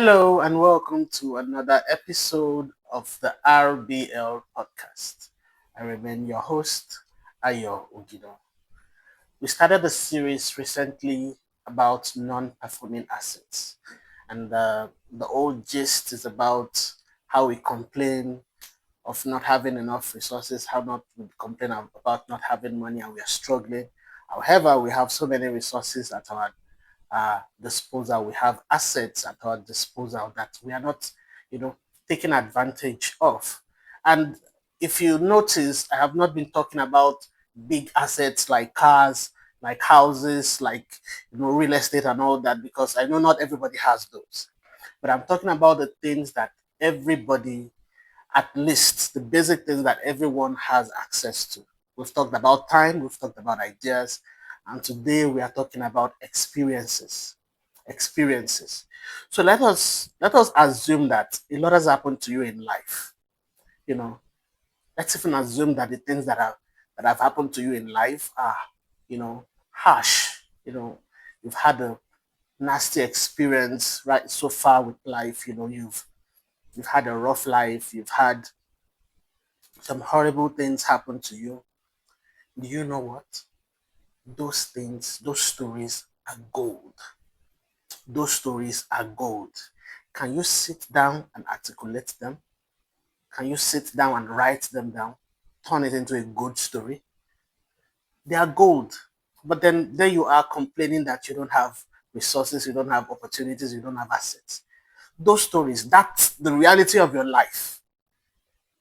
Hello and welcome to another episode of the RBL podcast. I remain your host, Ayo Ugido. We started a series recently about non-performing assets, and the old gist is about how we complain of not having enough resources, how not we complain about not having money, and we are struggling. However, we have so many resources at our disposal. We have assets at our disposal that we are not, you know, taking advantage of. And if you notice, I have not been talking about big assets like cars, like houses, like real estate and all that, because I know not everybody has those. But I'm talking about the things that everybody, at least the basic things that everyone has access to. We've talked about time, we've talked about ideas, and today we are talking about experiences. Experiences. So let us assume that a lot has happened to you in life. You know, let's even assume that the things that have happened to you in life are, harsh. You've had a nasty experience right so far with life. You've had a rough life, you've had some horrible things happen to you. Do you know what? Those things, those stories are gold. Those stories are gold. Can you sit down and articulate them? Can you sit down and write them down? Turn it into a good story? They are gold. But then there you are complaining that you don't have resources, you don't have opportunities, you don't have assets. Those stories, that's the reality of your life.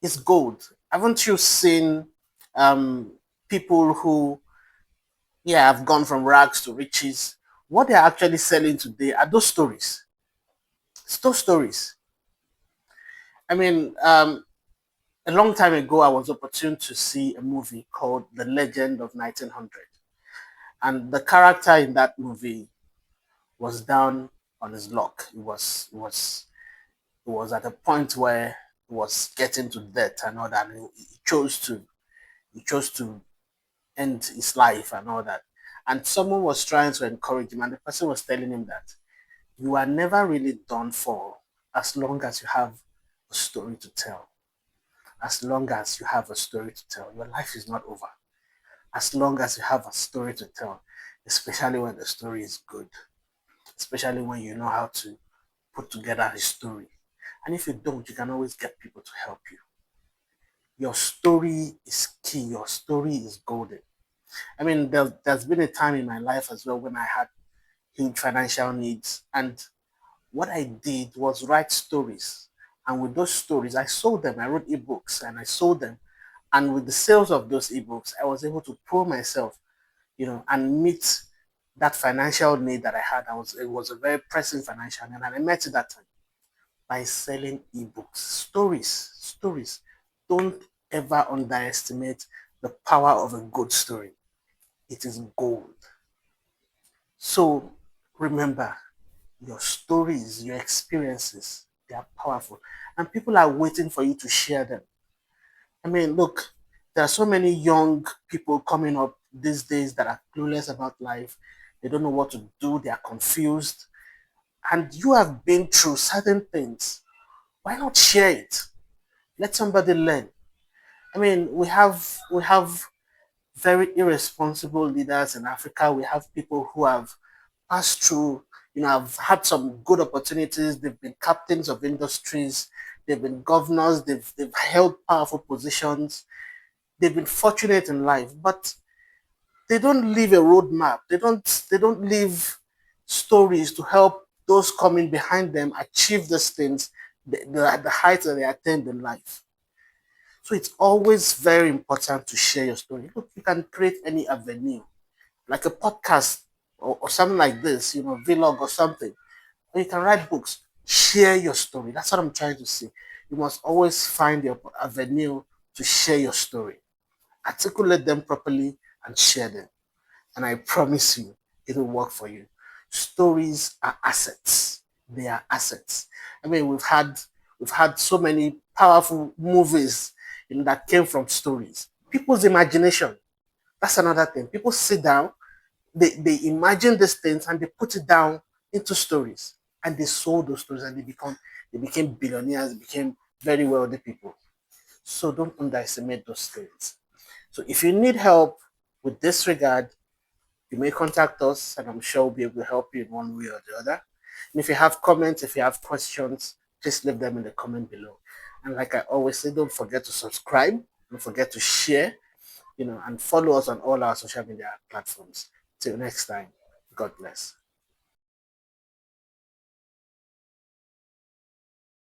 It's gold. Haven't you seen um, people who have gone from rags to riches? What they're actually selling today are those stories. It's those stories. I mean, a long time ago, I was opportune to see a movie called The Legend of 1900. And the character in that movie was down on his luck. He was at a point where he was getting to death and all that. And he chose to end his life and all that. And someone was trying to encourage him, and the person was telling him that you are never really done for as long as you have a story to tell. As long as you have a story to tell, your life is not over. As long as you have a story to tell, especially when the story is good, especially when you know how to put together a story. And if you don't, you can always get people to help you. Your story is key, your story is golden. I mean, there's been a time in my life as well when I had huge financial needs, and what I did was write stories. And with those stories, I sold them. I wrote ebooks and I sold them. And with the sales of those ebooks, I was able to pull myself, and meet that financial need that I had. It was a very pressing financial need, and I met it that time by selling ebooks. Stories. Don't ever underestimate the power of a good story. It is gold. So remember, your stories, your experiences, they are powerful. And people are waiting for you to share them. I mean, look, there are so many young people coming up these days that are clueless about life. They don't know what to do, they are confused. And you have been through certain things. Why not share it? Let somebody learn. I mean, we have very irresponsible leaders in Africa. We have people who have passed through, have had some good opportunities. They've been captains of industries, they've been governors, they've held powerful positions, they've been fortunate in life, but they don't leave a roadmap. They don't leave stories to help those coming behind them achieve these things, the heights that they attain in life. So it's always very important to share your story. Look, you can create any avenue, like a podcast or something like this, vlog or something. Or you can write books. Share your story. That's what I'm trying to say. You must always find your avenue to share your story. Articulate them properly and share them. And I promise you, it will work for you. Stories are assets. They are assets. I mean, we've had so many powerful movies that came from stories. People's imagination. That's another thing. People sit down, they imagine these things and they put it down into stories. and they sold those stories and they became billionaires, became very wealthy people. So don't underestimate those things. So if you need help with this regard, you may contact us and I'm sure we'll be able to help you in one way or the other. And if you have comments, if you have questions, just leave them in the comment below. And like I always say, don't forget to subscribe, don't forget to share, and follow us on all our social media platforms. Till next time, God bless.